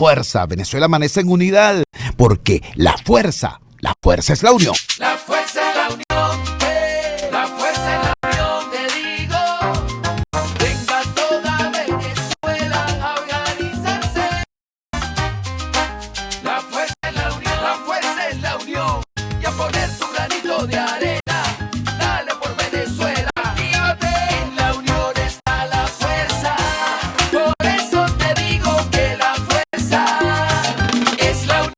fuerza. Venezuela amanece en unidad, porque la fuerza es la unión. La fuerza es la unión, la fuerza es la unión, te digo. Venga toda Venezuela a organizarse. La fuerza es la unión, la fuerza es la unión. Y a poner tu granito de arena, dale por Venezuela. En la unión está la fuerza, por eso te digo que la fuerza es la unión.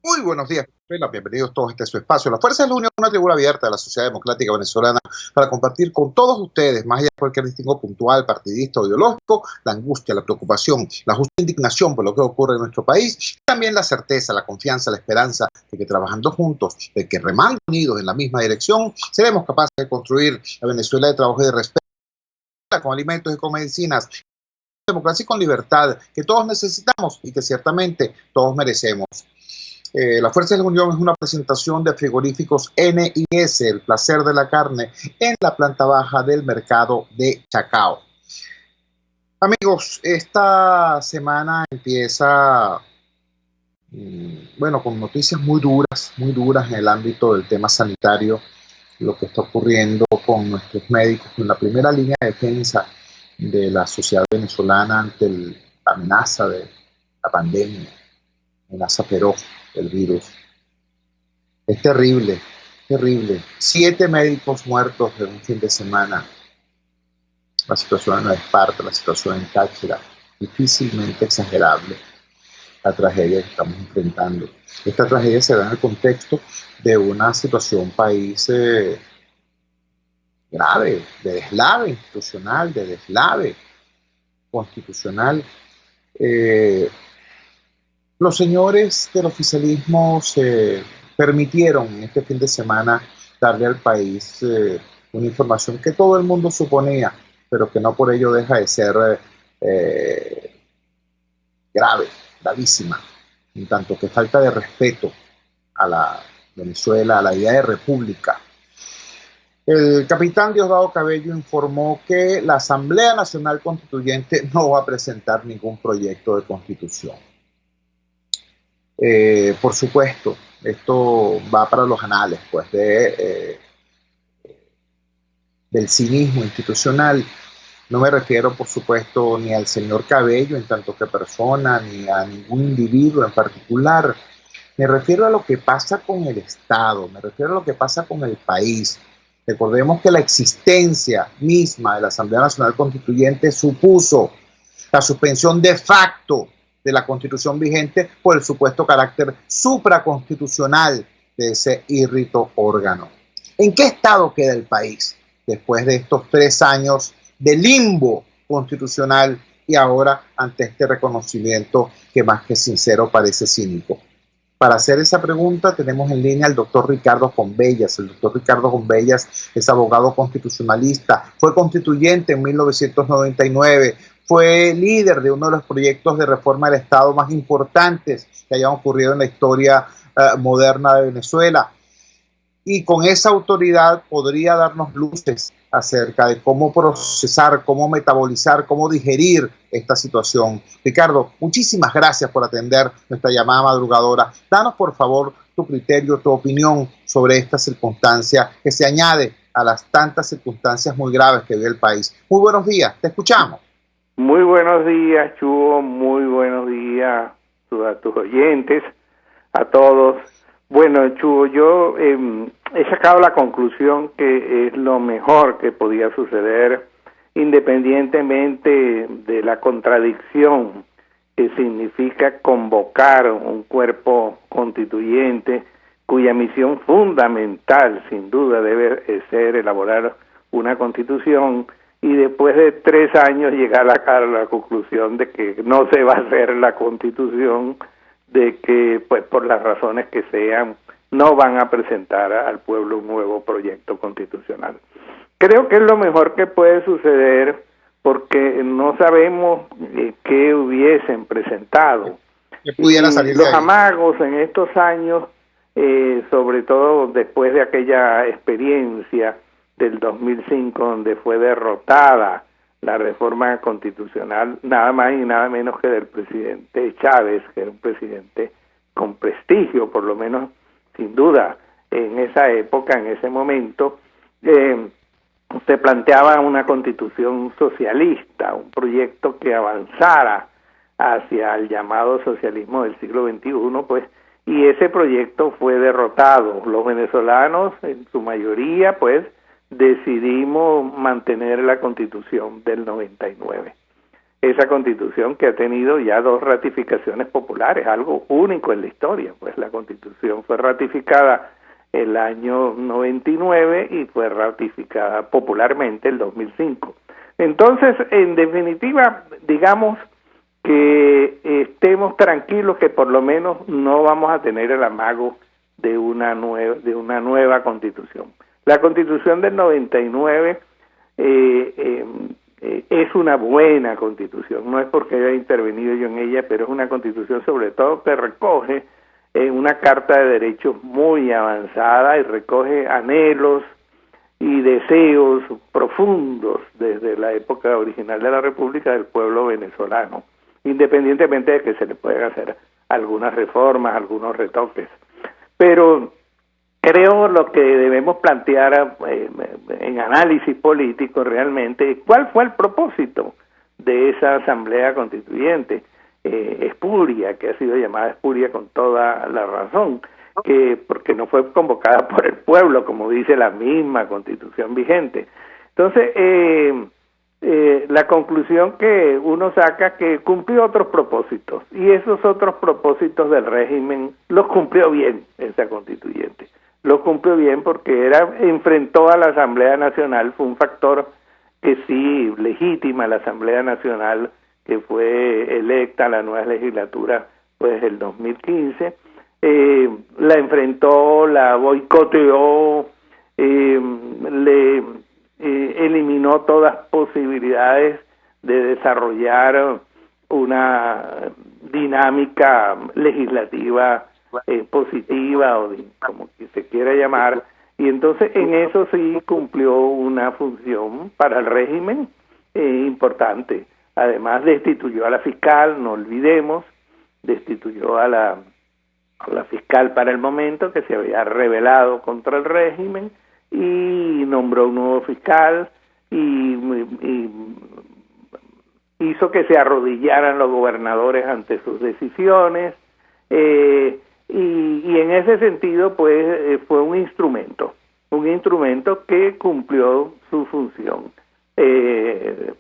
Muy buenos días, bienvenidos todos a este su espacio. La Fuerza de la Unión es una tribuna abierta de la sociedad democrática venezolana para compartir con todos ustedes, más allá de cualquier distingo puntual, partidista o ideológico, la angustia, la preocupación, la justa indignación por lo que ocurre en nuestro país, y también la certeza, la confianza, la esperanza de que trabajando juntos, de que remando unidos en la misma dirección, seremos capaces de construir la Venezuela de trabajo y de respeto, con alimentos y con medicinas, democracia y con libertad, que todos necesitamos y que ciertamente todos merecemos. La Fuerza de la Unión es una presentación de frigoríficos NIS, el placer de la carne, en la planta baja del mercado de Chacao. Amigos, esta semana empieza, con noticias muy duras en el ámbito del tema sanitario, lo que está ocurriendo con nuestros médicos en la primera línea de defensa de la sociedad venezolana ante la amenaza de la pandemia, amenaza feroz del virus. Es terrible, terrible. 7 médicos muertos en un fin de semana. La situación en Esparta, la situación en Táchira, difícilmente exagerable la tragedia que estamos enfrentando. Esta tragedia se da en el contexto de una situación país grave, de deslave institucional, de deslave constitucional. Los señores del oficialismo se permitieron este fin de semana darle al país una información que todo el mundo suponía, pero que no por ello deja de ser grave, gravísima, en tanto que falta de respeto a la Venezuela, a la idea de república. El capitán Diosdado Cabello informó que la Asamblea Nacional Constituyente no va a presentar ningún proyecto de constitución. Por supuesto, esto va para los anales pues, del cinismo institucional. No me refiero, por supuesto, ni al señor Cabello en tanto que persona, ni a ningún individuo en particular. Me refiero a lo que pasa con el Estado, me refiero a lo que pasa con el país. Recordemos que la existencia misma de la Asamblea Nacional Constituyente supuso la suspensión de facto de la Constitución vigente por el supuesto carácter supraconstitucional de ese írrito órgano. ¿En qué estado queda el país después de estos 3 años de limbo constitucional y ahora ante este reconocimiento que más que sincero parece cínico? Para hacer esa pregunta tenemos en línea al doctor Ricardo Convellas. El doctor Ricardo Convellas es abogado constitucionalista, fue constituyente en 1999, fue líder de uno de los proyectos de reforma del Estado más importantes que hayan ocurrido en la historia moderna de Venezuela. Y con esa autoridad podría darnos luces acerca de cómo procesar, cómo metabolizar, cómo digerir esta situación. Ricardo, muchísimas gracias por atender nuestra llamada madrugadora. Danos, por favor, tu criterio, tu opinión sobre esta circunstancia que se añade a las tantas circunstancias muy graves que vive el país. Muy buenos días, te escuchamos. Muy buenos días, Chugo, muy buenos días a tus oyentes, a todos. Bueno, Chugo, yo he sacado la conclusión que es lo mejor que podía suceder, independientemente de la contradicción que significa convocar un cuerpo constituyente cuya misión fundamental, sin duda, debe ser elaborar una constitución, y después de 3 años llegar a la conclusión de que no se va a hacer la constitución, de que pues por las razones que sean no van a presentar al pueblo un nuevo proyecto constitucional. Creo que es lo mejor que puede suceder porque no sabemos qué hubiesen presentado. Que pudiera salir los amagos en estos años, sobre todo después de aquella experiencia del 2005 donde fue derrotada la reforma constitucional, nada más y nada menos que del presidente Chávez, que era un presidente con prestigio, por lo menos sin duda, en esa época, en ese momento. Se planteaba una constitución socialista, un proyecto que avanzara hacia el llamado socialismo del siglo XXI, pues, y ese proyecto fue derrotado. Los venezolanos, en su mayoría, pues, decidimos mantener la Constitución del 99. Esa Constitución que ha tenido ya 2 ratificaciones populares, algo único en la historia, pues la Constitución fue ratificada el año 99 y fue ratificada popularmente el 2005. Entonces, en definitiva, digamos que estemos tranquilos que por lo menos no vamos a tener el amago de una nueva Constitución. La Constitución del 99 es una buena Constitución, no es porque haya intervenido yo en ella, pero es una Constitución sobre todo que recoge una Carta de Derechos muy avanzada y recoge anhelos y deseos profundos desde la época original de la República del pueblo venezolano, independientemente de que se le puedan hacer algunas reformas, algunos retoques. Pero creo lo que debemos plantear en análisis político realmente, ¿cuál fue el propósito de esa Asamblea Constituyente? Espuria, que ha sido llamada espuria con toda la razón, porque no fue convocada por el pueblo, como dice la misma Constitución vigente. Entonces, la conclusión que uno saca que cumplió otros propósitos, y esos otros propósitos del régimen los cumplió bien esa constituyente. Los cumplió bien porque enfrentó a la Asamblea Nacional, fue un factor que sí legitima la Asamblea Nacional, que fue electa la nueva legislatura pues el 2015, la enfrentó, la boicoteó, eliminó todas posibilidades de desarrollar una dinámica legislativa positiva o como que se quiera llamar, y entonces en eso sí cumplió una función para el régimen importante. Además destituyó a la fiscal, no olvidemos, destituyó a la fiscal para el momento que se había rebelado contra el régimen y nombró un nuevo fiscal y hizo que se arrodillaran los gobernadores ante sus decisiones y en ese sentido pues fue un instrumento que cumplió su función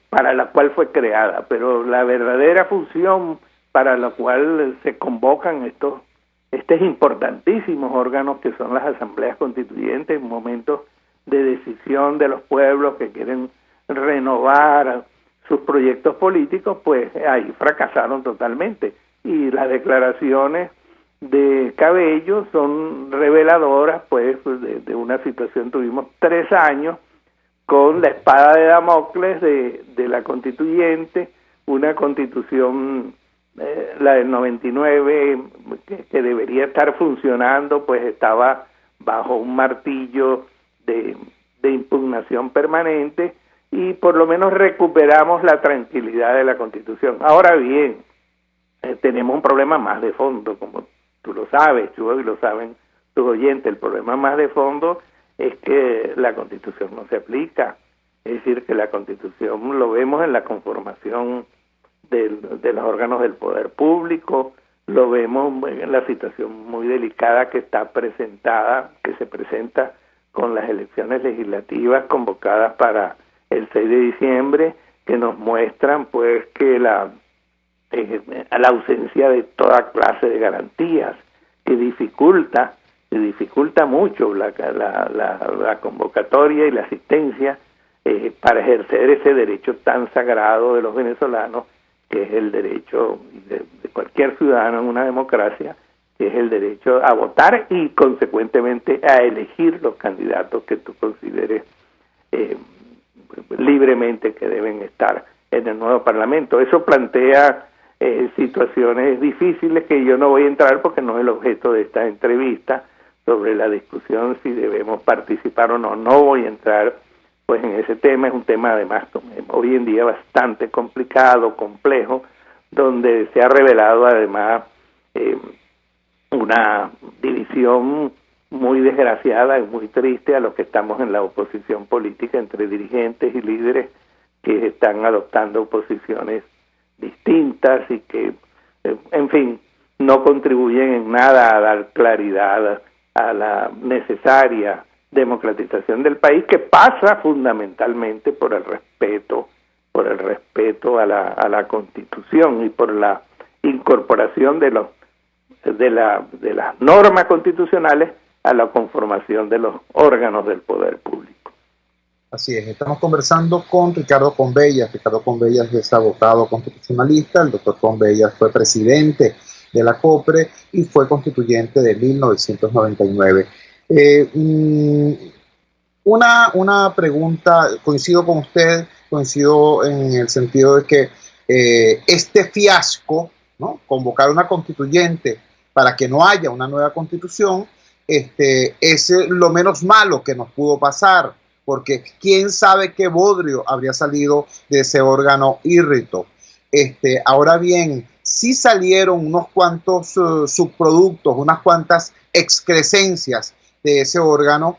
para la cual fue creada, pero la verdadera función para la cual se convocan estos importantísimos órganos que son las asambleas constituyentes en momentos de decisión de los pueblos que quieren renovar sus proyectos políticos, pues ahí fracasaron totalmente, y las declaraciones de Cabello son reveladoras pues de una situación. Tuvimos 3 años con la espada de Damocles de la constituyente, una constitución, la del 99, que debería estar funcionando, pues estaba bajo un martillo de impugnación permanente, y por lo menos recuperamos la tranquilidad de la Constitución. Ahora bien, tenemos un problema más de fondo, como tú lo sabes, Chuy, y lo saben tus oyentes. El problema más de fondo es que la Constitución no se aplica. Es decir, que la Constitución lo vemos en la conformación de los órganos del poder público, lo vemos en la situación muy delicada que se presenta con las elecciones legislativas convocadas para el 6 de diciembre, que nos muestran pues que la ausencia de toda clase de garantías, que dificulta mucho la convocatoria y la asistencia para ejercer ese derecho tan sagrado de los venezolanos, que es el derecho de cualquier ciudadano en una democracia, que es el derecho a votar y consecuentemente a elegir los candidatos que tú consideres libremente que deben estar en el nuevo Parlamento. Eso plantea situaciones difíciles que yo no voy a entrar porque no es el objeto de esta entrevista sobre la discusión si debemos participar o no. No voy a entrar pues en ese tema. Es un tema además hoy en día bastante complicado, complejo, donde se ha revelado además una división muy desgraciada y muy triste a los que estamos en la oposición política, entre dirigentes y líderes que están adoptando posiciones distintas y que, en fin, no contribuyen en nada a dar claridad a la necesaria democratización del país, que pasa fundamentalmente por el respeto a la Constitución y por la incorporación de las normas constitucionales a la conformación de los órganos del poder público. Así es, estamos conversando con Ricardo Convellas. Ricardo Convellas es abogado constitucionalista. El doctor Convellas fue presidente de la COPRE y fue constituyente de 1999. Una pregunta, coincido con usted, coincido en el sentido de que este fiasco, ¿no?, convocar una constituyente para que no haya una nueva constitución, es lo menos malo que nos pudo pasar, porque quién sabe qué bodrio habría salido de ese órgano írrito. Ahora bien, sí salieron unos cuantos subproductos, unas cuantas excrescencias de ese órgano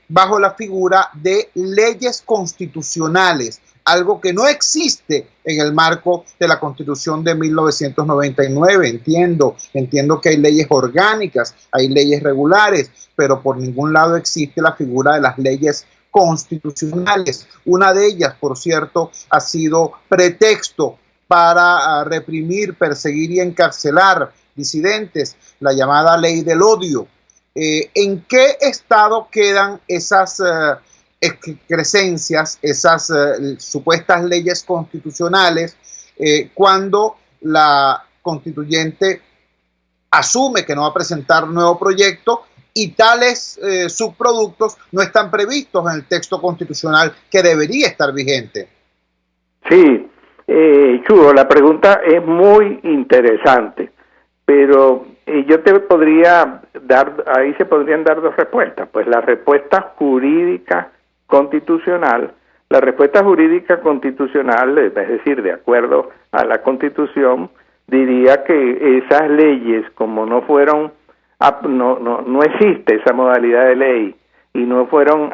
bajo la figura de leyes constitucionales, algo que no existe en el marco de la Constitución de 1999. Entiendo que hay leyes orgánicas, hay leyes regulares, pero por ningún lado existe la figura de las leyes constitucionales. Una de ellas, por cierto, ha sido pretexto para reprimir, perseguir y encarcelar disidentes, la llamada ley del odio. ¿En qué estado quedan esas excrescencias, esas supuestas leyes constitucionales, cuando la constituyente asume que no va a presentar nuevo proyecto y tales subproductos no están previstos en el texto constitucional que debería estar vigente? Sí, Chugo, la pregunta es muy interesante, pero yo te podría dar, ahí se podrían dar dos respuestas. Pues la respuesta jurídica constitucional, es decir, de acuerdo a la Constitución, diría que esas leyes, como no fueron, no existe esa modalidad de ley y no fueron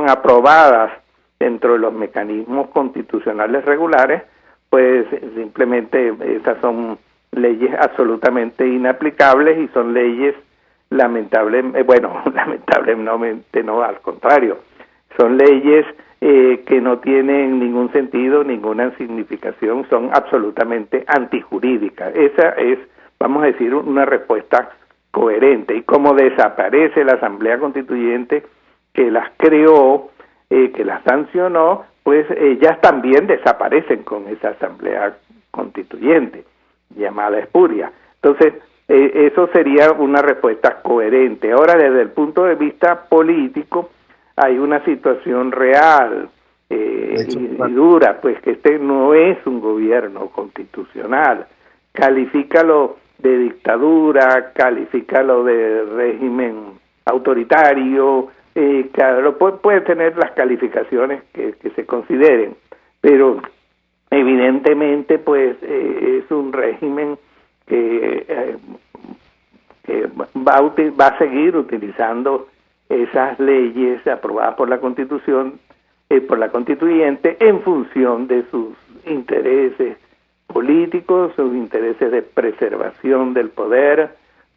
aprobadas dentro de los mecanismos constitucionales regulares, pues simplemente esas son leyes absolutamente inaplicables y son leyes lamentablemente no, al contrario, son leyes que no tienen ningún sentido, ninguna significación, son absolutamente antijurídicas. Esa es, vamos a decir, una respuesta coherente. Y como desaparece la Asamblea Constituyente que las creó, que las sancionó, pues ellas también desaparecen con esa Asamblea Constituyente, llamada espuria. Entonces, eso sería una respuesta coherente. Ahora, desde el punto de vista político, hay una situación real y dura, pues que este no es un gobierno constitucional. Califícalo de dictadura, califícalo de régimen autoritario, claro, puede tener las calificaciones que se consideren, pero evidentemente pues es un régimen que va a seguir utilizando esas leyes aprobadas por la Constitución, por la Constituyente, en función de sus intereses políticos, sus intereses de preservación del poder,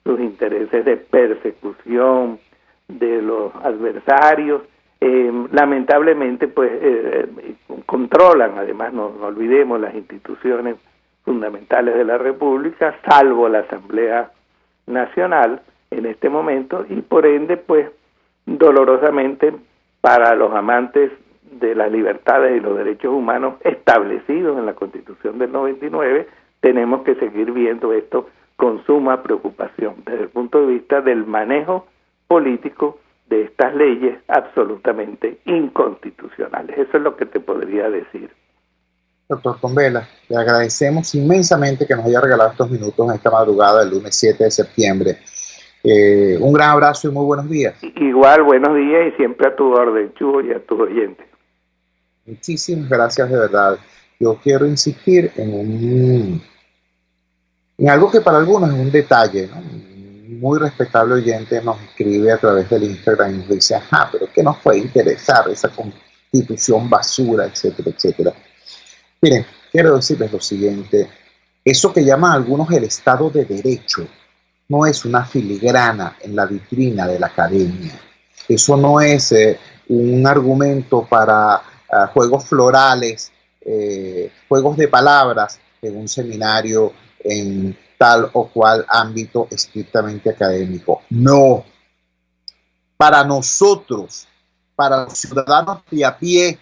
sus intereses de persecución de los adversarios. Lamentablemente pues controlan, además no olvidemos, las instituciones fundamentales de la República, salvo la Asamblea Nacional en este momento, y por ende pues dolorosamente para los amantes de las libertades y los derechos humanos establecidos en la Constitución del 99, tenemos que seguir viendo esto con suma preocupación desde el punto de vista del manejo político de estas leyes absolutamente inconstitucionales. Eso es lo que te podría decir. Doctor Convellas, le agradecemos inmensamente que nos haya regalado estos minutos en esta madrugada del lunes 7 de septiembre. Un gran abrazo y muy buenos días. Igual, buenos días y siempre a tu orden, Chugo, y a tus oyentes. Muchísimas gracias de verdad. Yo quiero insistir en algo que para algunos es un detalle, ¿no? Un muy respetable oyente nos escribe a través del Instagram y nos dice, ajá, pero ¿qué nos puede interesar esa constitución basura, etcétera, etcétera? Miren, quiero decirles lo siguiente, eso que llaman algunos el Estado de Derecho no es una filigrana en la vitrina de la academia. Eso no es un argumento para juegos florales, juegos de palabras en un seminario en tal o cual ámbito estrictamente académico. No. Para nosotros, para los ciudadanos de a pie,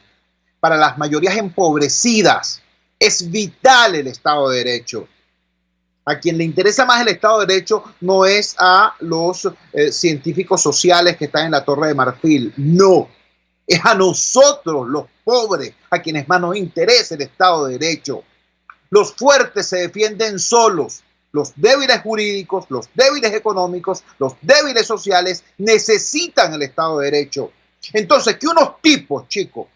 para las mayorías empobrecidas, es vital el Estado de Derecho. A quien le interesa más el Estado de Derecho no es a los científicos sociales que están en la Torre de Marfil. No. Es a nosotros, los pobres, a quienes más nos interesa el Estado de Derecho. Los fuertes se defienden solos. Los débiles jurídicos, los débiles económicos, los débiles sociales necesitan el Estado de Derecho. Entonces, que unos tipos, chicos,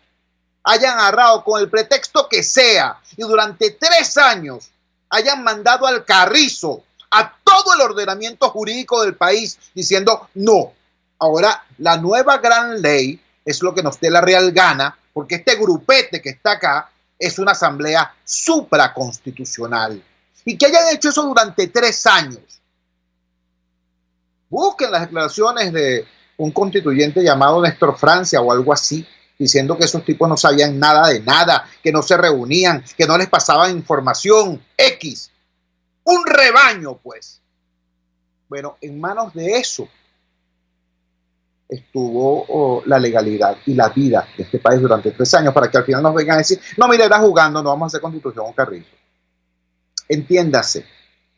hayan agarrado con el pretexto que sea y durante 3 años hayan mandado al carrizo a todo el ordenamiento jurídico del país diciendo no. Ahora, la nueva gran ley es lo que nos dé la real gana, porque este grupete que está acá es una asamblea supraconstitucional. Y que hayan hecho eso durante 3 años. Busquen las declaraciones de un constituyente llamado Néstor Francia o algo así, diciendo que esos tipos no sabían nada de nada, que no se reunían, que no les pasaban información X. Un rebaño, pues. Bueno, en manos de eso estuvo la legalidad y la vida de este país durante 3 años para que al final nos vengan a decir, no, mira, era jugando, no vamos a hacer constitución o carrizo. Entiéndase,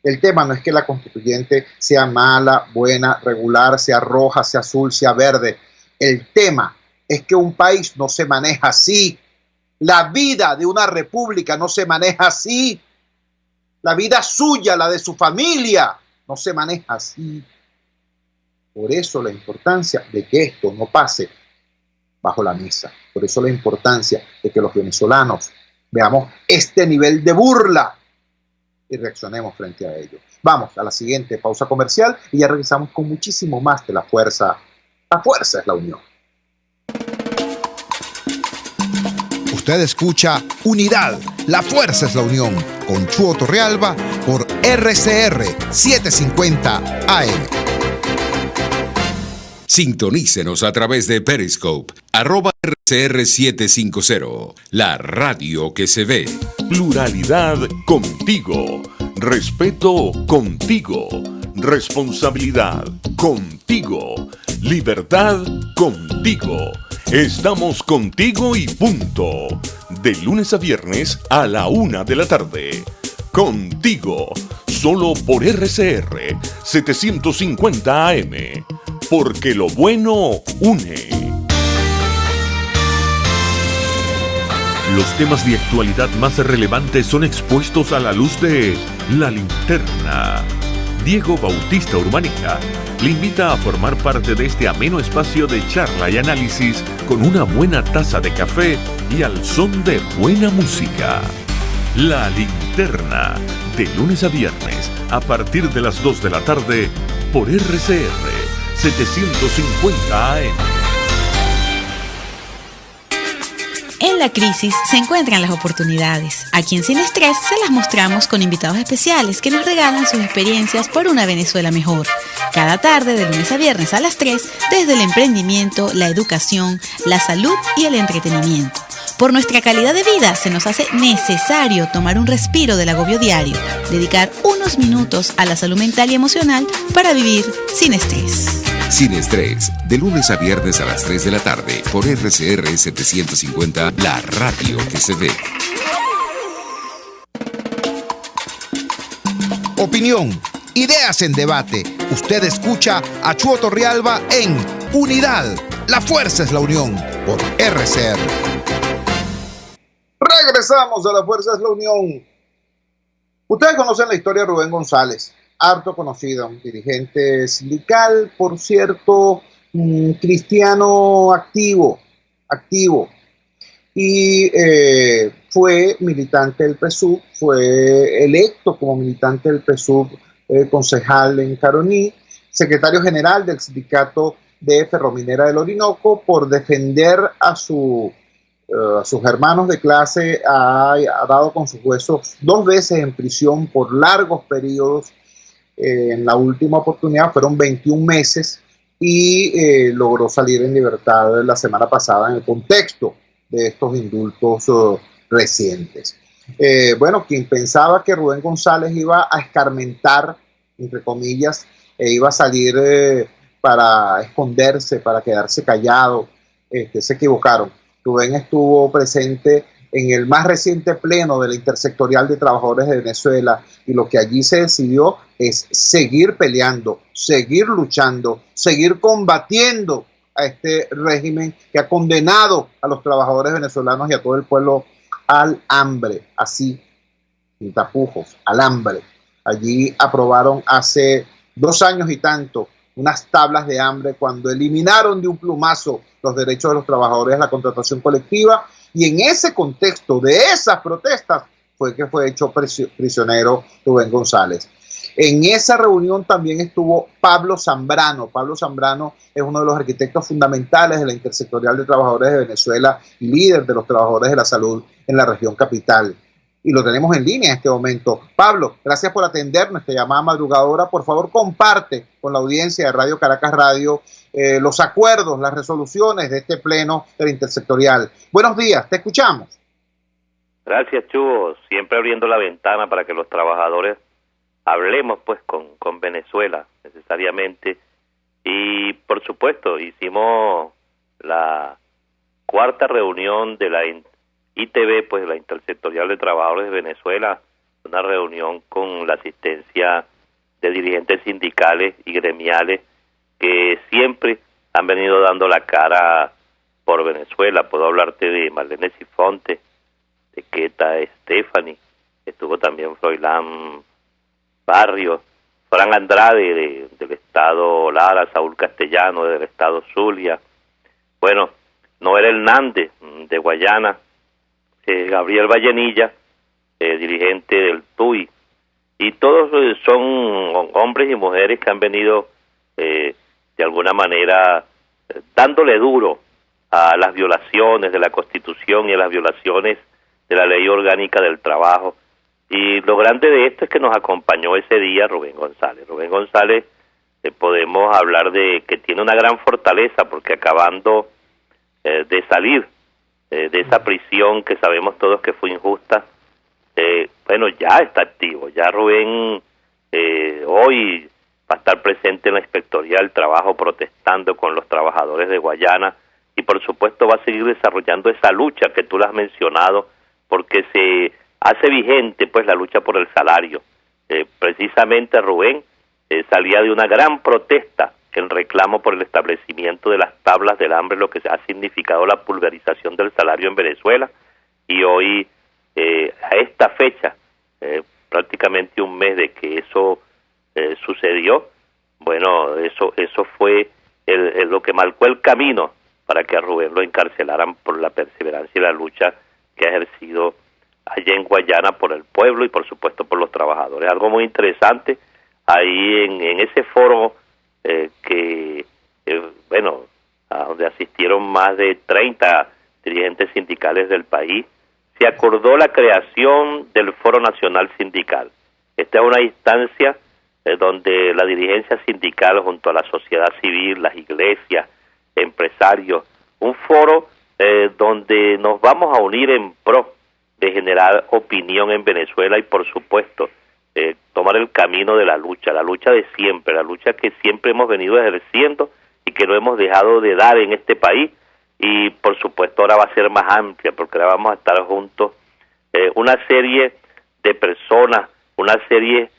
el tema no es que la constituyente sea mala, buena, regular, sea roja, sea azul, sea verde. El tema es que un país no se maneja así. La vida de una república no se maneja así. La vida suya, la de su familia, no se maneja así. Por eso la importancia de que esto no pase bajo la mesa. Por eso la importancia de que los venezolanos veamos este nivel de burla y reaccionemos frente a ello. Vamos a la siguiente pausa comercial y ya regresamos con muchísimo más de La Fuerza. La fuerza es la unión. Usted escucha Unidad, la fuerza es la unión, con Chuo Torrealba por RCR 750 AM. Sintonícenos a través de Periscope, @RCR750, la radio que se ve. Pluralidad contigo. Respeto contigo. Responsabilidad contigo. Libertad contigo. Estamos contigo y punto. De lunes a viernes a la 1 de la tarde. Contigo. Solo por RCR 750 AM. Porque lo bueno une. Los temas de actualidad más relevantes son expuestos a la luz de La Linterna. Diego Bautista Urbaneja le invita a formar parte de este ameno espacio de charla y análisis con una buena taza de café y al son de buena música. La Linterna, de lunes a viernes, a partir de las 2 de la tarde, por RCR 750 AM. En la crisis se encuentran las oportunidades. Aquí en Sin Estrés se las mostramos con invitados especiales que nos regalan sus experiencias por una Venezuela mejor. Cada tarde, de lunes a viernes a las 3, desde el emprendimiento, la educación, la salud y el entretenimiento. Por nuestra calidad de vida se nos hace necesario tomar un respiro del agobio diario, dedicar unos minutos a la salud mental y emocional para vivir sin estrés. Sin Estrés, de lunes a viernes a las 3 de la tarde, por RCR 750, la radio que se ve. Opinión, ideas en debate. Usted escucha a Chuo Torrealba en Unidad, la fuerza es la unión, por RCR. Regresamos a La Fuerza es la Unión. Ustedes conocen la historia de Rubén González. harto conocido, un dirigente sindical, por cierto, cristiano activo, y fue militante del PSUV, fue electo como militante del PSUV, concejal en Caroní, secretario general del sindicato de Ferrominera del Orinoco, por defender a sus hermanos de clase, ha dado con sus huesos 2 veces en prisión por largos periodos. En la última oportunidad fueron 21 meses y logró salir en libertad la semana pasada en el contexto de estos indultos recientes. Bueno, quien pensaba que Rubén González iba a escarmentar, entre comillas, e iba a salir para esconderse, para quedarse callado, se equivocaron. Rubén estuvo presente en el más reciente pleno de la Intersectorial de Trabajadores de Venezuela, y lo que allí se decidió es seguir peleando, seguir luchando, seguir combatiendo a este régimen que ha condenado a los trabajadores venezolanos y a todo el pueblo al hambre, así, sin tapujos, al hambre. Allí aprobaron hace 2 años y tanto unas tablas de hambre cuando eliminaron de un plumazo los derechos de los trabajadores a la contratación colectiva, y en ese contexto de esas protestas fue que fue hecho prisionero Rubén González. En esa reunión también estuvo Pablo Zambrano. Pablo Zambrano es uno de los arquitectos fundamentales de la Intersectorial de Trabajadores de Venezuela y líder de los trabajadores de la salud en la región capital. Y lo tenemos en línea en este momento. Pablo, gracias por atender nuestra llamada madrugadora. Por favor, comparte con la audiencia de Radio Caracas Radio los acuerdos, las resoluciones de este pleno de la Intersectorial. Buenos días, te escuchamos. Gracias, Chugo. Siempre abriendo la ventana para que los trabajadores hablemos pues con Venezuela necesariamente. Y por supuesto hicimos la 4ª reunión de la ITV, pues la Intersectorial de Trabajadores de Venezuela, una reunión con la asistencia de dirigentes sindicales y gremiales que siempre han venido dando la cara por Venezuela. Puedo hablarte de Marlene Sifonte, de Queta Stephanie, estuvo también Froilán Barrios, Fran Andrade del estado Lara, Saúl Castellano del estado Zulia, bueno, Noel Hernández de Guayana, Gabriel Vallenilla, dirigente del TUI, y todos son hombres y mujeres que han venido de alguna manera dándole duro a las violaciones de la Constitución y a las violaciones de la Ley Orgánica del Trabajo. Y lo grande de esto es que nos acompañó ese día Rubén González. Rubén González, podemos hablar de que tiene una gran fortaleza, porque acabando de salir de esa prisión que sabemos todos que fue injusta, bueno, ya está activo. Ya Rubén hoy va a estar presente en la Inspectoría del Trabajo protestando con los trabajadores de Guayana, y por supuesto va a seguir desarrollando esa lucha que tú la has mencionado, porque se hace vigente pues la lucha por el salario. Precisamente Rubén salía de una gran protesta en reclamo por el establecimiento de las tablas del hambre, lo que ha significado la pulverización del salario en Venezuela, y hoy a esta fecha, prácticamente un mes de que eso sucedió, bueno, eso fue lo que marcó el camino para que a Rubén lo encarcelaran por la perseverancia y la lucha que ha ejercido allá en Guayana por el pueblo y por supuesto por los trabajadores. Algo muy interesante ahí en ese foro bueno, a donde asistieron más de 30 dirigentes sindicales del país, se acordó la creación del Foro Nacional Sindical. Esta es una instancia donde la dirigencia sindical junto a la sociedad civil, las iglesias, empresarios, un foro donde nos vamos a unir en pro de generar opinión en Venezuela y por supuesto tomar el camino de la lucha de siempre, la lucha que siempre hemos venido ejerciendo y que no hemos dejado de dar en este país, y por supuesto ahora va a ser más amplia porque ahora vamos a estar juntos una serie de personas, una serie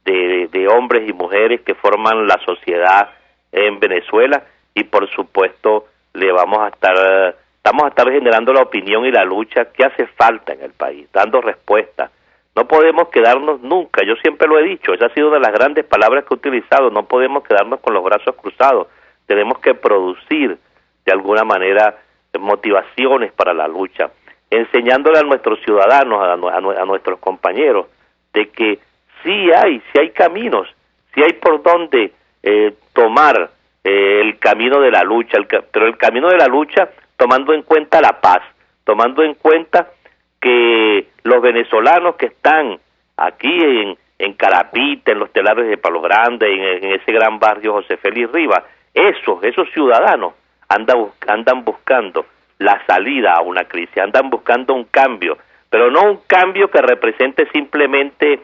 de hombres y mujeres que forman la sociedad en Venezuela, y por supuesto estamos a estar generando la opinión y la lucha que hace falta en el país, dando respuesta No podemos quedarnos nunca, yo siempre lo he dicho, esa ha sido una de las grandes palabras que he utilizado, no podemos quedarnos con los brazos cruzados, tenemos que producir de alguna manera motivaciones para la lucha, enseñándole a nuestros ciudadanos, a nuestros compañeros, de que sí hay caminos, sí hay por dónde tomar el camino de la lucha, pero el camino de la lucha tomando en cuenta la paz, tomando en cuenta que los venezolanos que están aquí en Carapita, en los telares de Palo Grande, en ese gran barrio José Félix Rivas, esos ciudadanos andan buscando la salida a una crisis, andan buscando un cambio, pero no un cambio que represente simplemente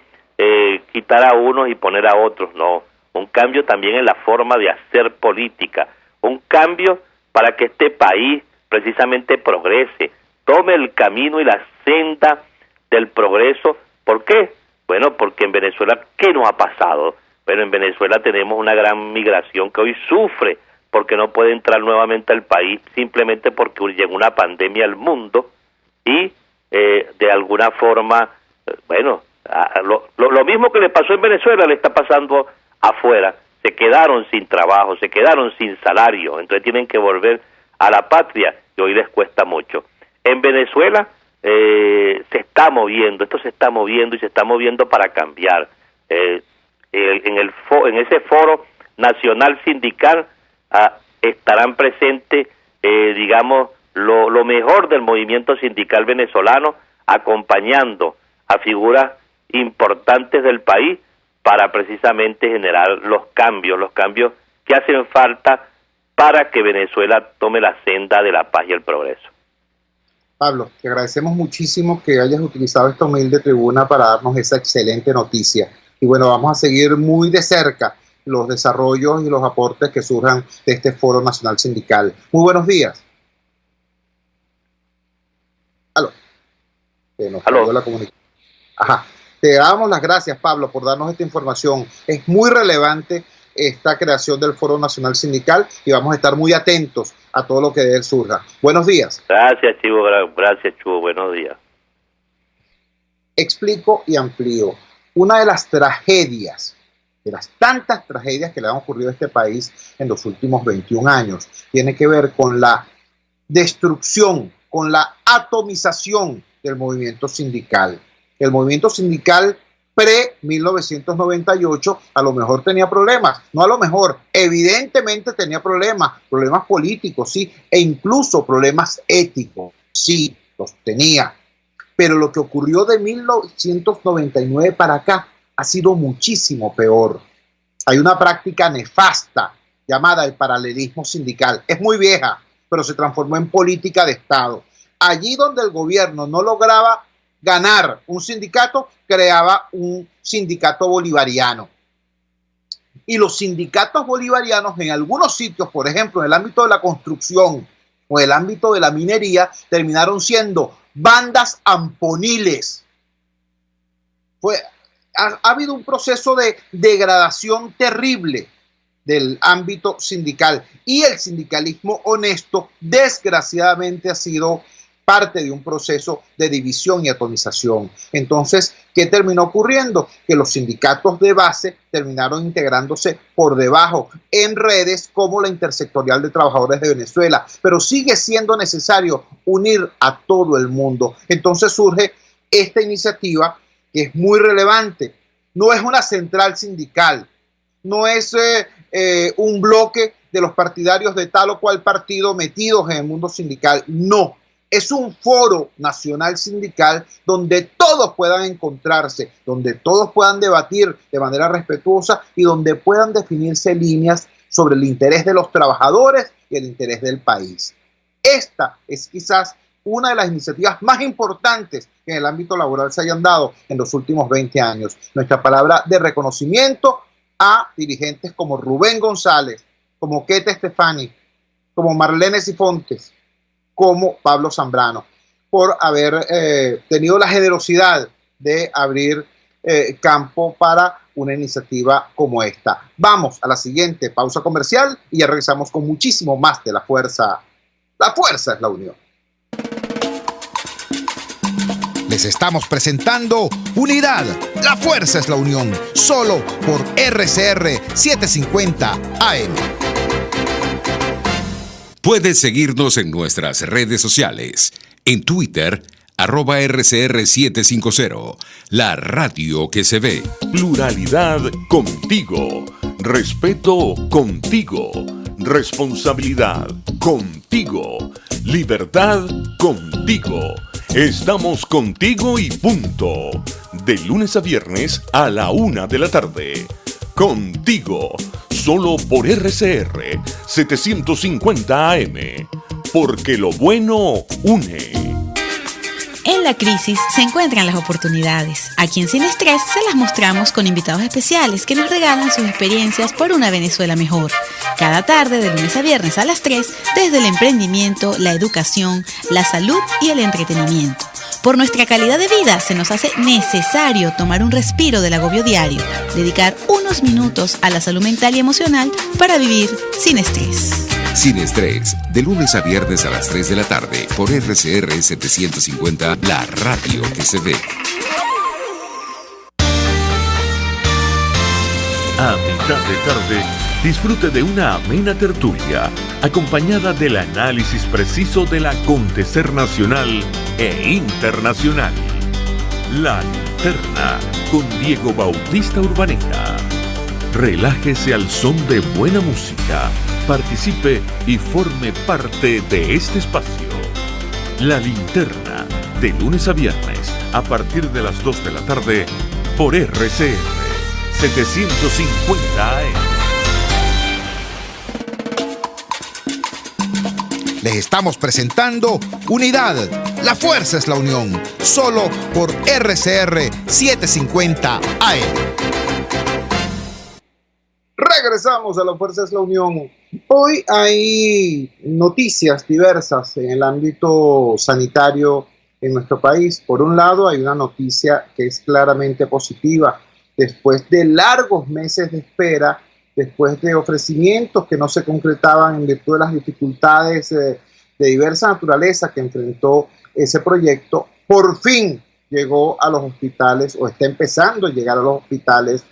quitar a unos y poner a otros, no, un cambio también en la forma de hacer política, un cambio para que este país precisamente progrese, tome el camino y la senda del progreso. ¿Por qué? Bueno, porque en Venezuela, ¿qué nos ha pasado? Bueno, en Venezuela tenemos una gran migración que hoy sufre porque no puede entrar nuevamente al país simplemente porque llegó una pandemia al mundo y de alguna forma, bueno, lo mismo que le pasó en Venezuela le está pasando afuera. Se quedaron sin trabajo, se quedaron sin salario, entonces tienen que volver a la patria y hoy les cuesta mucho. En Venezuela se está moviendo, esto se está moviendo y se está moviendo para cambiar. En ese foro nacional sindical estarán presentes, digamos, lo mejor del movimiento sindical venezolano, acompañando a figuras importantes del país para precisamente generar los cambios que hacen falta para que Venezuela tome la senda de la paz y el progreso. Pablo, te agradecemos muchísimo que hayas utilizado esta humilde tribuna para darnos esa excelente noticia. Y bueno, vamos a seguir muy de cerca los desarrollos y los aportes que surjan de este Foro Nacional Sindical. Muy buenos días. Aló. Se nos cayó la comunicación. Ajá. Te damos las gracias, Pablo, por darnos esta información. Es muy relevante esta creación del Foro Nacional Sindical y vamos a estar muy atentos a todo lo que de él surja. Buenos días. Gracias, Chubo. Buenos días. Explico y amplío. Una de las tragedias, de las tantas tragedias que le han ocurrido a este país en los últimos 21 años, tiene que ver con la destrucción, con la atomización del movimiento sindical. El movimiento sindical pre-1998 a lo mejor tenía problemas, no a lo mejor, evidentemente tenía problemas políticos, sí, e incluso problemas éticos, sí, los tenía. Pero lo que ocurrió de 1999 para acá ha sido muchísimo peor. Hay una práctica nefasta llamada el paralelismo sindical. Es muy vieja, pero se transformó en política de Estado. Allí donde el gobierno no lograba ganar un sindicato, creaba un sindicato bolivariano. Y los sindicatos bolivarianos en algunos sitios, por ejemplo, en el ámbito de la construcción o el ámbito de la minería, terminaron siendo bandas amponiles. Ha habido un proceso de degradación terrible del ámbito sindical y el sindicalismo honesto, desgraciadamente, ha sido parte de un proceso de división y atomización. Entonces, ¿qué terminó ocurriendo? Que los sindicatos de base terminaron integrándose por debajo en redes como la Intersectorial de Trabajadores de Venezuela, pero sigue siendo necesario unir a todo el mundo. Entonces surge esta iniciativa que es muy relevante. No es una central sindical, no es un bloque de los partidarios de tal o cual partido metidos en el mundo sindical, no. Es un foro nacional sindical donde todos puedan encontrarse, donde todos puedan debatir de manera respetuosa y donde puedan definirse líneas sobre el interés de los trabajadores y el interés del país. Esta es quizás una de las iniciativas más importantes que en el ámbito laboral se hayan dado en los últimos 20 años. Nuestra palabra de reconocimiento a dirigentes como Rubén González, como Kete Estefani, como Marlene Sifontes, como Pablo Zambrano, por haber tenido la generosidad de abrir campo para una iniciativa como esta. Vamos a la siguiente pausa comercial y ya regresamos con muchísimo más de La Fuerza. La fuerza es la unión. Les estamos presentando Unidad, la fuerza es la unión, solo por RCR 750 AM. Puedes seguirnos en nuestras redes sociales. En Twitter, @RCR750, la radio que se ve. Pluralidad contigo. Respeto contigo. Responsabilidad contigo. Libertad contigo. Estamos contigo y punto. De lunes a viernes a la 1 de la tarde. Contigo. Solo por RCR 750 AM. Porque lo bueno une. En la crisis se encuentran las oportunidades. Aquí en Sin Estrés se las mostramos con invitados especiales que nos regalan sus experiencias por una Venezuela mejor. Cada tarde, de lunes a viernes a las 3, desde el emprendimiento, la educación, la salud y el entretenimiento. Por nuestra calidad de vida se nos hace necesario tomar un respiro del agobio diario, dedicar unos minutos a la salud mental y emocional para vivir sin estrés. Sin Estrés, de lunes a viernes a las 3 de la tarde por RCR 750, la radio que se ve. A mitad de tarde, disfrute de una amena tertulia, acompañada del análisis preciso del acontecer nacional e internacional. La Linterna, con Diego Bautista Urbaneja. Relájese al son de buena música, participe y forme parte de este espacio. La Linterna, de lunes a viernes, a partir de las 2 de la tarde, por RCR 750 AM. Les estamos presentando Unidad, la fuerza es la unión, solo por RCR 750 AM. Regresamos a La Fuerza es la Unión. Hoy hay noticias diversas en el ámbito sanitario en nuestro país. Por un lado, hay una noticia que es claramente positiva. Después de largos meses de espera, después de ofrecimientos que no se concretaban en virtud de las dificultades de diversa naturaleza que enfrentó ese proyecto, por fin llegó a los hospitales, o está empezando a llegar a los hospitales,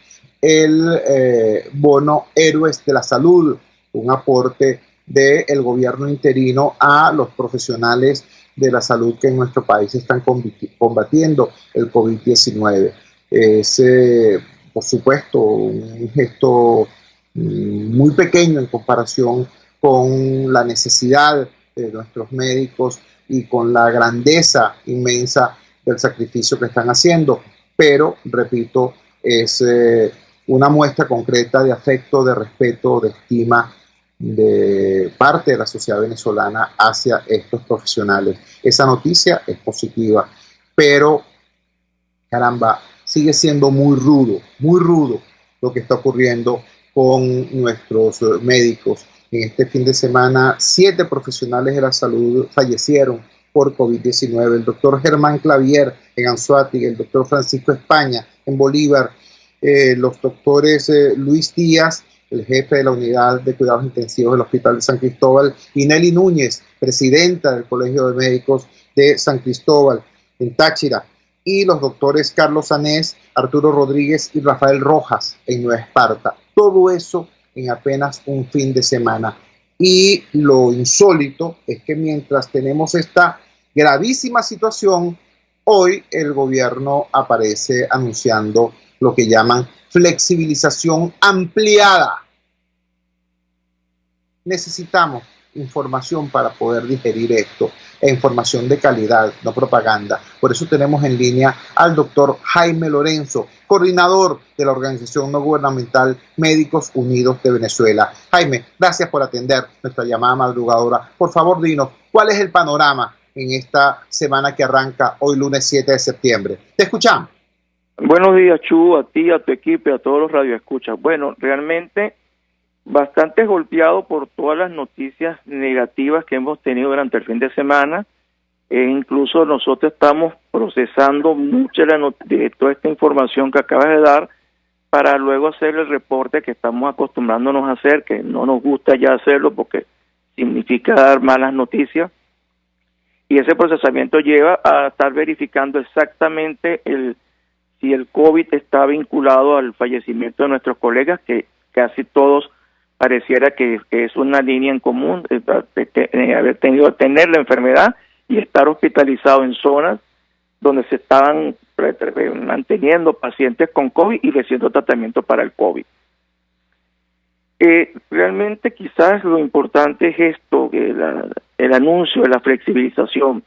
el bono Héroes de la Salud, un aporte del gobierno interino a los profesionales de la salud que en nuestro país están combatiendo el COVID-19. Es, por supuesto, un gesto muy pequeño en comparación con la necesidad de nuestros médicos y con la grandeza inmensa del sacrificio que están haciendo, pero, repito, es una muestra concreta de afecto, de respeto, de estima de parte de la sociedad venezolana hacia estos profesionales. Esa noticia es positiva, pero, caramba, sigue siendo muy rudo lo que está ocurriendo con nuestros médicos. En este fin de semana, 7 profesionales de la salud fallecieron por COVID-19. El doctor Germán Clavier en Anzoátegui, el doctor Francisco España en Bolívar, los doctores Luis Díaz, el jefe de la unidad de cuidados intensivos del Hospital de San Cristóbal, y Nelly Núñez, presidenta del Colegio de Médicos de San Cristóbal en Táchira, y los doctores Carlos Anés, Arturo Rodríguez y Rafael Rojas en Nueva Esparta. Todo eso en apenas un fin de semana. Y lo insólito es que mientras tenemos esta gravísima situación, hoy el gobierno aparece anunciando lo que llaman flexibilización ampliada. Necesitamos información para poder digerir esto, e información de calidad, no propaganda. Por eso tenemos en línea al doctor Jaime Lorenzo, coordinador de la organización no gubernamental Médicos Unidos de Venezuela. Jaime, gracias por atender nuestra llamada madrugadora. Por favor, dinos, ¿cuál es el panorama en esta semana que arranca hoy lunes 7 de septiembre? Te escuchamos. Buenos días, Chu, a ti, a tu equipo y a todos los radioescuchas. Bueno, realmente bastante golpeado por todas las noticias negativas que hemos tenido durante el fin de semana. Incluso nosotros estamos procesando mucha de toda esta información que acabas de dar para luego hacer el reporte que estamos acostumbrándonos a hacer, que no nos gusta ya hacerlo porque significa dar malas noticias. y ese procesamiento lleva a estar verificando exactamente si el COVID está vinculado al fallecimiento de nuestros colegas, que casi todos pareciera que es una línea en común, haber tener la enfermedad y estar hospitalizado en zonas donde se estaban manteniendo pacientes con COVID y recibiendo tratamiento para el COVID. Realmente quizás lo importante es esto, el anuncio de la flexibilización,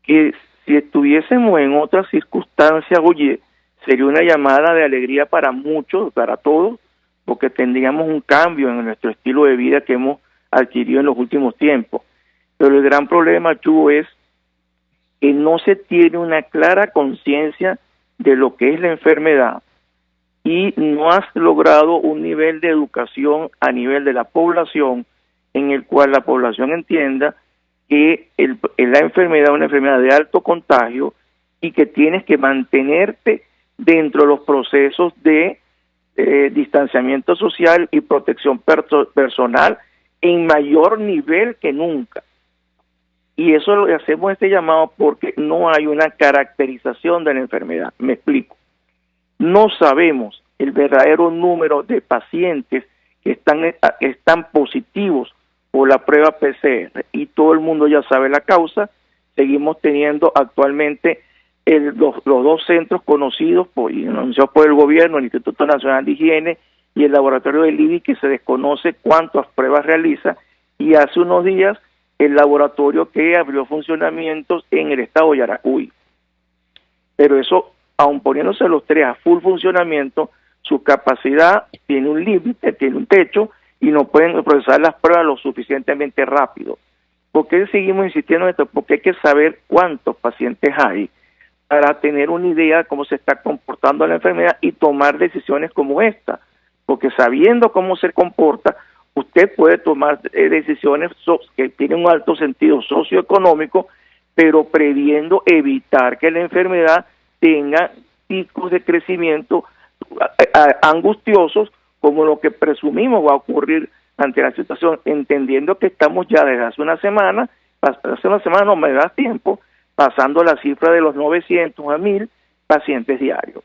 que si estuviésemos en otras circunstancias, oye, sería una llamada de alegría para muchos, para todos, porque tendríamos un cambio en nuestro estilo de vida que hemos adquirido en los últimos tiempos. Pero el gran problema, Chu, es que no se tiene una clara conciencia de lo que es la enfermedad y no has logrado un nivel de educación a nivel de la población en el cual la población entienda que la enfermedad es una enfermedad de alto contagio y que tienes que mantenerte dentro de los procesos de distanciamiento social y protección personal en mayor nivel que nunca. Y eso lo hacemos este llamado porque no hay una caracterización de la enfermedad. Me explico. No sabemos el verdadero número de pacientes que están positivos por la prueba PCR y todo el mundo ya sabe la causa. Seguimos teniendo actualmente los dos centros conocidos y anunciados por el gobierno, el Instituto Nacional de Higiene y el laboratorio del IBI, que se desconoce cuántas pruebas realiza, y hace unos días el laboratorio que abrió funcionamientos en el estado de Yaracuy. Pero eso, aun poniéndose los tres a full funcionamiento, su capacidad tiene un límite, tiene un techo, y no pueden procesar las pruebas lo suficientemente rápido. ¿Por qué seguimos insistiendo en esto? Porque hay que saber cuántos pacientes hay para tener una idea de cómo se está comportando la enfermedad y tomar decisiones como esta. Porque sabiendo cómo se comporta, usted puede tomar decisiones que tienen un alto sentido socioeconómico, pero previendo evitar que la enfermedad tenga picos de crecimiento angustiosos, como lo que presumimos va a ocurrir ante la situación, entendiendo que estamos ya desde hace una semana no me da tiempo, pasando la cifra de los 900 a 1000 pacientes diarios.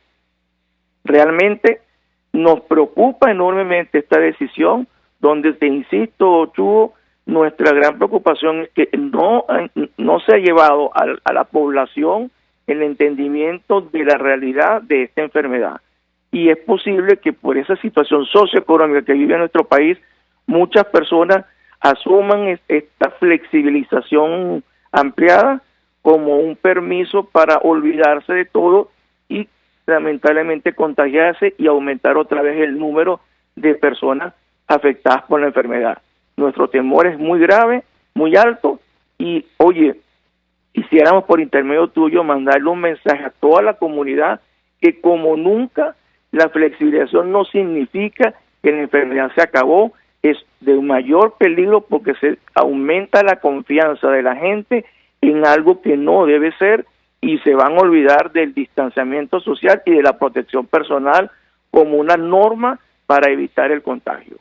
Realmente nos preocupa enormemente esta decisión, donde te insisto, Chugo, nuestra gran preocupación es que no se ha llevado a la población el entendimiento de la realidad de esta enfermedad. Y es posible que por esa situación socioeconómica que vive nuestro país, muchas personas asuman esta flexibilización ampliada como un permiso para olvidarse de todo y lamentablemente contagiarse y aumentar otra vez el número de personas afectadas por la enfermedad. Nuestro temor es muy grave, muy alto, y oye, quisiéramos por intermedio tuyo mandarle un mensaje a toda la comunidad que como nunca la flexibilización no significa que la enfermedad se acabó, es de mayor peligro porque se aumenta la confianza de la gente en algo que no debe ser, y se van a olvidar del distanciamiento social y de la protección personal como una norma para evitar el contagio.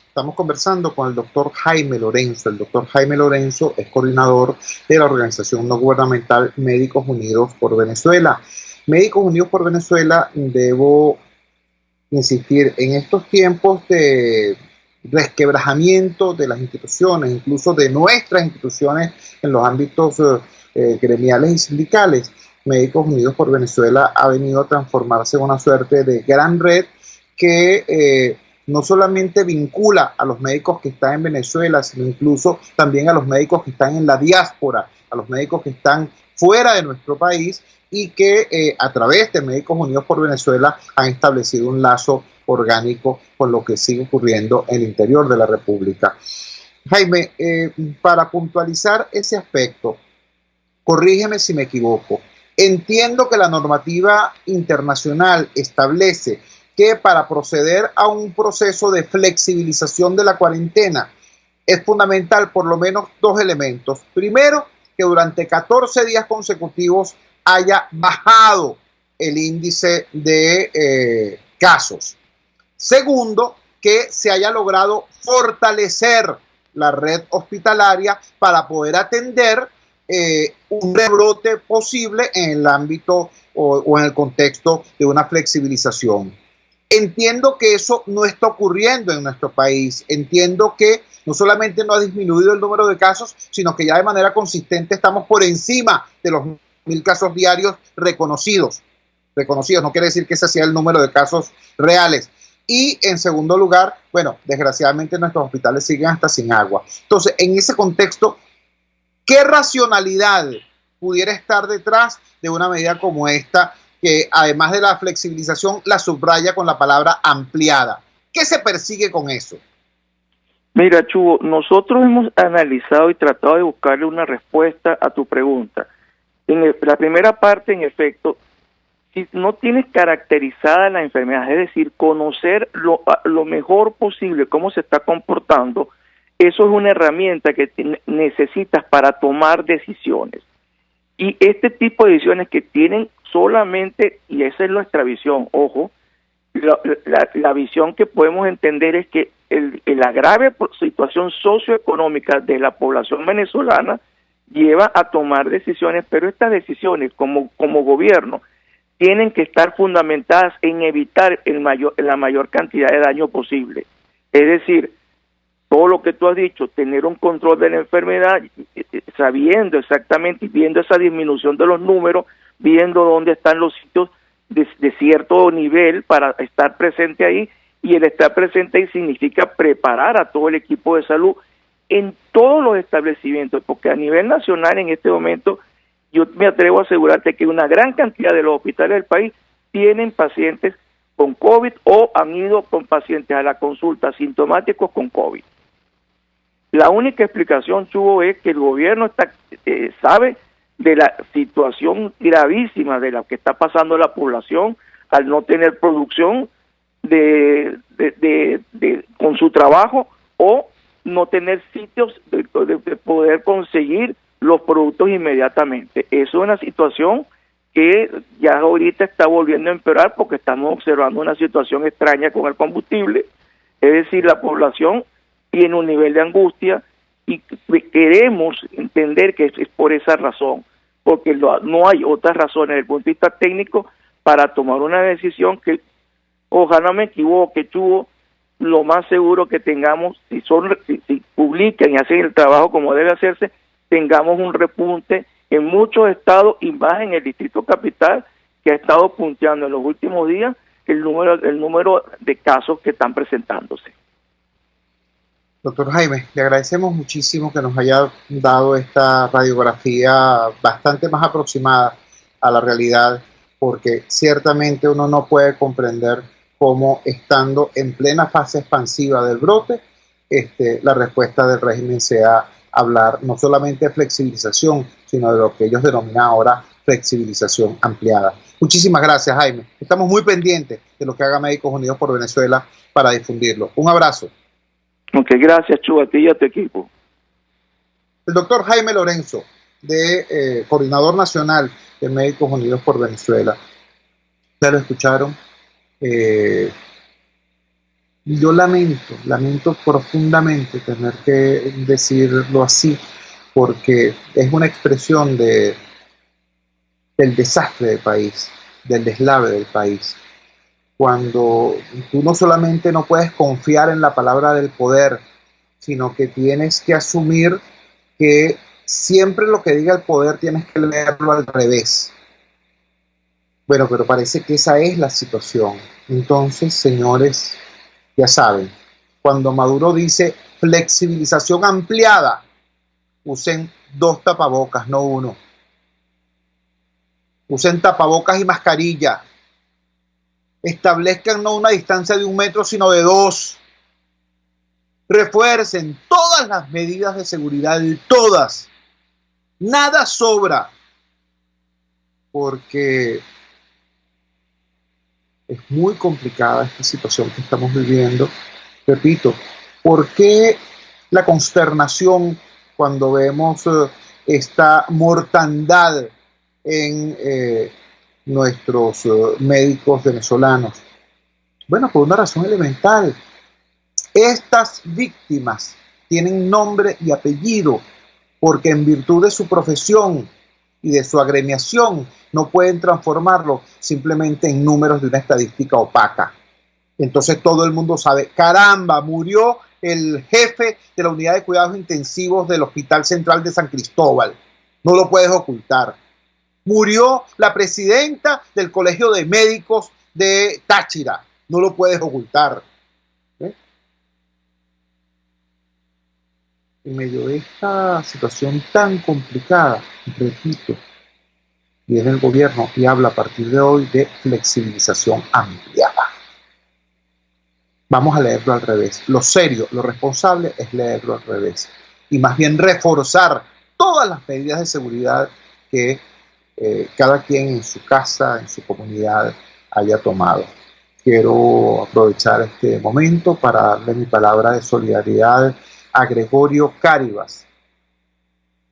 Estamos conversando con el doctor Jaime Lorenzo. El doctor Jaime Lorenzo es coordinador de la organización no gubernamental Médicos Unidos por Venezuela. Médicos Unidos por Venezuela, debo insistir, en estos tiempos de resquebrajamiento de las instituciones, incluso de nuestras instituciones en los ámbitos gremiales y sindicales, Médicos Unidos por Venezuela ha venido a transformarse en una suerte de gran red que no solamente vincula a los médicos que están en Venezuela, sino incluso también a los médicos que están en la diáspora, a los médicos que están fuera de nuestro país, y que a través de Médicos Unidos por Venezuela han establecido un lazo orgánico con lo que sigue ocurriendo en el interior de la República. Jaime, para puntualizar ese aspecto, corrígeme si me equivoco, entiendo que la normativa internacional establece que para proceder a un proceso de flexibilización de la cuarentena es fundamental por lo menos dos elementos. Primero, que durante 14 días consecutivos haya bajado el índice de casos. Segundo, que se haya logrado fortalecer la red hospitalaria para poder atender un rebrote posible en el ámbito o en el contexto de una flexibilización. Entiendo que eso no está ocurriendo en nuestro país. Entiendo que no solamente no ha disminuido el número de casos, sino que ya de manera consistente estamos por encima de los 1.000 casos diarios reconocidos. Reconocidos, no quiere decir que ese sea el número de casos reales. Y en segundo lugar, bueno, desgraciadamente nuestros hospitales siguen hasta sin agua. Entonces, en ese contexto, ¿qué racionalidad pudiera estar detrás de una medida como esta, que además de la flexibilización la subraya con la palabra ampliada? ¿Qué se persigue con eso? Mira, Chugo, nosotros hemos analizado y tratado de buscarle una respuesta a tu pregunta. En la primera parte, en efecto, si no tienes caracterizada la enfermedad, es decir, conocer lo mejor posible cómo se está comportando, eso es una herramienta que necesitas para tomar decisiones. Y este tipo de decisiones que tienen solamente, y esa es nuestra visión, ojo, la visión que podemos entender es que la grave situación socioeconómica de la población venezolana lleva a tomar decisiones, pero estas decisiones como gobierno tienen que estar fundamentadas en evitar la mayor cantidad de daño posible. Es decir, todo lo que tú has dicho, tener un control de la enfermedad, sabiendo exactamente y viendo esa disminución de los números, viendo dónde están los sitios de cierto nivel para estar presente ahí, y el estar presente ahí significa preparar a todo el equipo de salud en todos los establecimientos, porque a nivel nacional en este momento yo me atrevo a asegurarte que una gran cantidad de los hospitales del país tienen pacientes con COVID o han ido con pacientes a la consulta asintomáticos con COVID. La única explicación, Chugo, es que el gobierno sabe de la situación gravísima de la que está pasando la población al no tener producción con su trabajo o no tener sitios de poder conseguir los productos inmediatamente. Eso es una situación que ya ahorita está volviendo a empeorar porque estamos observando una situación extraña con el combustible, es decir, la población tiene un nivel de angustia y queremos entender que es por esa razón, porque no hay otras razones desde el punto de vista técnico para tomar una decisión que, ojalá me equivoque, Chugo, lo más seguro que tengamos, si publican y hacen el trabajo como debe hacerse, tengamos un repunte en muchos estados y más en el Distrito Capital, que ha estado punteando en los últimos días el número de casos que están presentándose. Doctor Jaime, le agradecemos muchísimo que nos haya dado esta radiografía bastante más aproximada a la realidad, porque ciertamente uno no puede comprender cómo, estando en plena fase expansiva del brote, la respuesta del régimen sea hablar no solamente de flexibilización, sino de lo que ellos denominan ahora flexibilización ampliada. Muchísimas gracias, Jaime. Estamos muy pendientes de lo que haga Médicos Unidos por Venezuela para difundirlo. Un abrazo. Ok, gracias, Chu, a ti y a tu equipo. El doctor Jaime Lorenzo, coordinador nacional de Médicos Unidos por Venezuela. Ya lo escucharon. Yo lamento profundamente tener que decirlo así, porque es una expresión del desastre del país, del deslave del país. Cuando tú no solamente no puedes confiar en la palabra del poder, sino que tienes que asumir que siempre lo que diga el poder tienes que leerlo al revés. Bueno, pero parece que esa es la situación. Entonces, señores, ya saben, cuando Maduro dice flexibilización ampliada, usen 2 tapabocas, no 1. Usen tapabocas y mascarilla. Establezcan no una distancia de 1 metro, sino de 2. Refuercen todas las medidas de seguridad, todas. Nada sobra. Porque es muy complicada esta situación que estamos viviendo. Repito, ¿por qué la consternación cuando vemos esta mortandad en nuestros médicos venezolanos? Bueno, por una razón elemental. Estas víctimas tienen nombre y apellido porque en virtud de su profesión y de su agremiación no pueden transformarlo simplemente en números de una estadística opaca. Entonces todo el mundo sabe, caramba, murió el jefe de la unidad de cuidados intensivos del Hospital Central de San Cristóbal. No lo puedes ocultar. Murió la presidenta del Colegio de Médicos de Táchira. No lo puedes ocultar. En medio de esta situación tan complicada, repito, viene el gobierno y habla a partir de hoy de flexibilización ampliada. Vamos a leerlo al revés. Lo serio, lo responsable es leerlo al revés y más bien reforzar todas las medidas de seguridad que cada quien en su casa, en su comunidad haya tomado. Quiero aprovechar este momento para darle mi palabra de solidaridad a Gregorio Cáribas.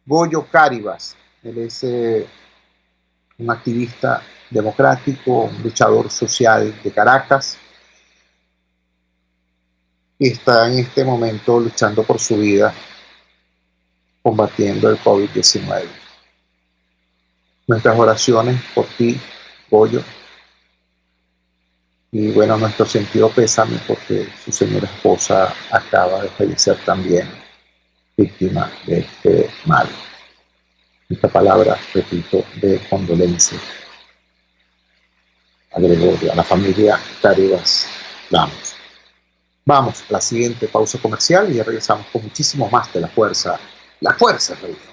Goyo Cáribas, él es un activista democrático, un luchador social de Caracas, y está en este momento luchando por su vida, combatiendo el COVID-19. Nuestras oraciones por ti, Goyo, y bueno, nuestro sentido pésame porque su señora esposa acaba de fallecer también, víctima de este mal. Esta palabra, repito, de condolencia a Gregorio, a la familia Cáribas. Vamos a la siguiente pausa comercial y ya regresamos con muchísimo más de La Fuerza es la Unión.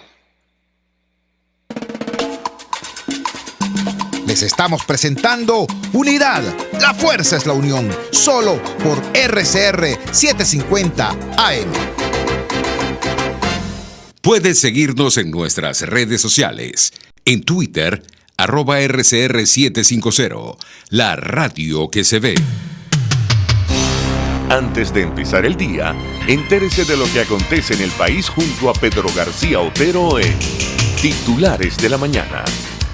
Les estamos presentando Unidad, la fuerza es la unión, solo por RCR 750 AM. Puedes seguirnos en nuestras redes sociales. En Twitter, @RCR750, la radio que se ve. Antes de empezar el día, entérese de lo que acontece en el país junto a Pedro García Otero en Titulares de la Mañana.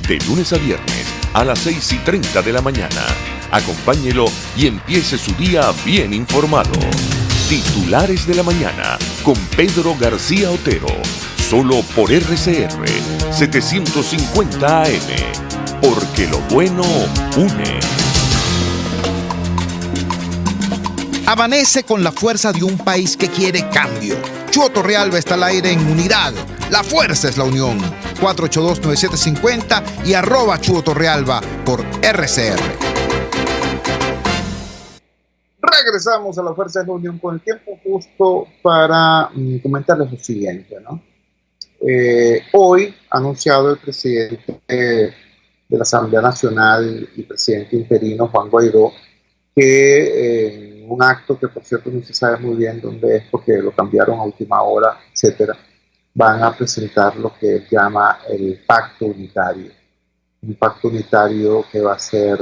De lunes a viernes a las 6:30 de la mañana. Acompáñelo y empiece su día bien informado. Titulares de la Mañana con Pedro García Otero. Solo por RCR 750 AM. Porque lo bueno une. Amanece con la fuerza de un país que quiere cambio. Chuo Torrealba está al aire en Unidad. La fuerza es la unión. 482-9750 y @Chuo Torrealba por RCR. Regresamos a La Fuerza es la Unión con el tiempo justo para comentarles lo siguiente, ¿no? Hoy ha anunciado el presidente de la Asamblea Nacional y presidente interino, Juan Guaidó, que un acto que por cierto no se sabe muy bien dónde es porque lo cambiaron a última hora, etcétera, van a presentar lo que él llama el pacto unitario. Un pacto unitario que va a ser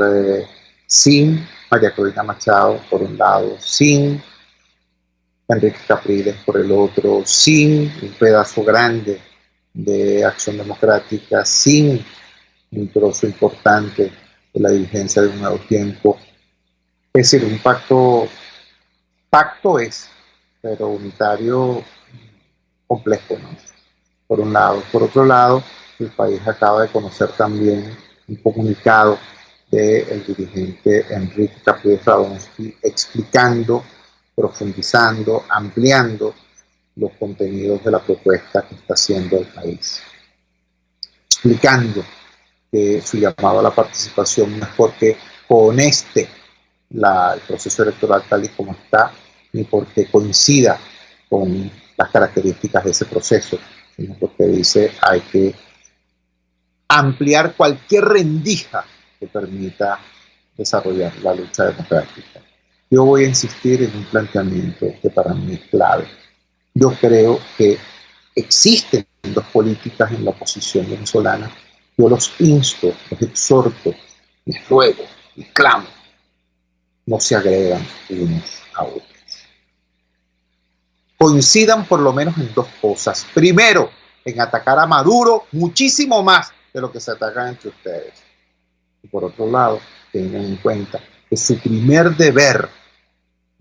sin María Corina Machado por un lado, sin Enrique Capriles por el otro, sin un pedazo grande de Acción Democrática, sin un trozo importante de la dirigencia de Un Nuevo Tiempo. Es decir, un pacto es, pero unitario complejo, ¿no? Por un lado. Por otro lado, el país acaba de conocer también un comunicado del dirigente Enrique Capriles Radonsky explicando, profundizando, ampliando los contenidos de la propuesta que está haciendo el país. Explicando que su llamado a la participación no es porque honeste el proceso electoral tal y como está, ni porque coincida con las características de ese proceso, sino porque dice hay que ampliar cualquier rendija que permita desarrollar la lucha democrática. Yo voy a insistir en un planteamiento que para mí es clave. Yo creo que existen dos políticas en la oposición venezolana. Yo los insto, los exhorto, les ruego, les clamo, no se agregan unos a otros. Coincidan por lo menos en dos cosas. Primero, en atacar a Maduro muchísimo más de lo que se atacan entre ustedes. Y por otro lado, tengan en cuenta que su primer deber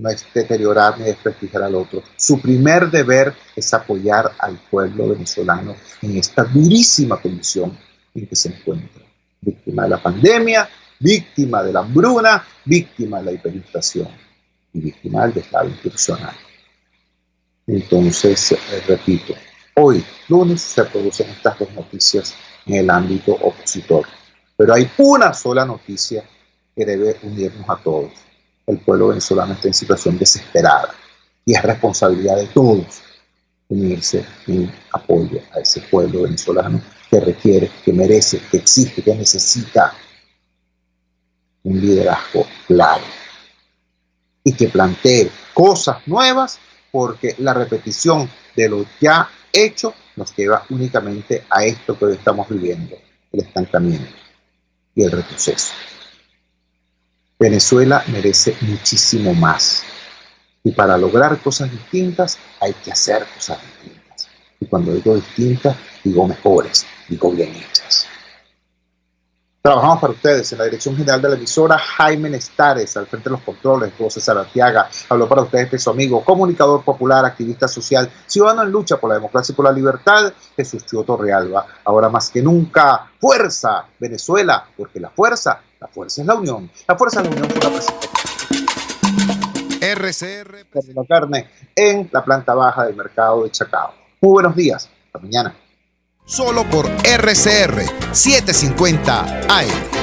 no es deteriorar ni desprestigiar al otro. Su primer deber es apoyar al pueblo venezolano en esta durísima condición en que se encuentra. Víctima de la pandemia, víctima de la hambruna, víctima de la hiperinflación y víctima del deslave institucional. Entonces, repito, hoy, lunes, se producen estas dos noticias en el ámbito opositor. Pero hay una sola noticia que debe unirnos a todos. El pueblo venezolano está en situación desesperada y es responsabilidad de todos unirse en apoyo a ese pueblo venezolano que requiere, que merece, que exige, que necesita un liderazgo claro y que plantee cosas nuevas, porque la repetición de lo ya hecho nos lleva únicamente a esto que hoy estamos viviendo, el estancamiento y el retroceso. Venezuela merece muchísimo más. Y para lograr cosas distintas hay que hacer cosas distintas. Y cuando digo distintas, digo mejores, digo bien hechas. Trabajamos para ustedes en la dirección general de la emisora, Jaime Nestares, al frente de los controles, todo César Arteaga. Habló para ustedes de su amigo, comunicador popular, activista social, ciudadano en lucha por la democracia y por la libertad, Jesús Chúo Torrealba. Ahora más que nunca, fuerza Venezuela, porque la fuerza es la unión. La fuerza es la unión por la presentación. RCR De la carne en la planta baja del mercado de Chacao. Muy buenos días. Hasta mañana. Solo por RCR 750 AM.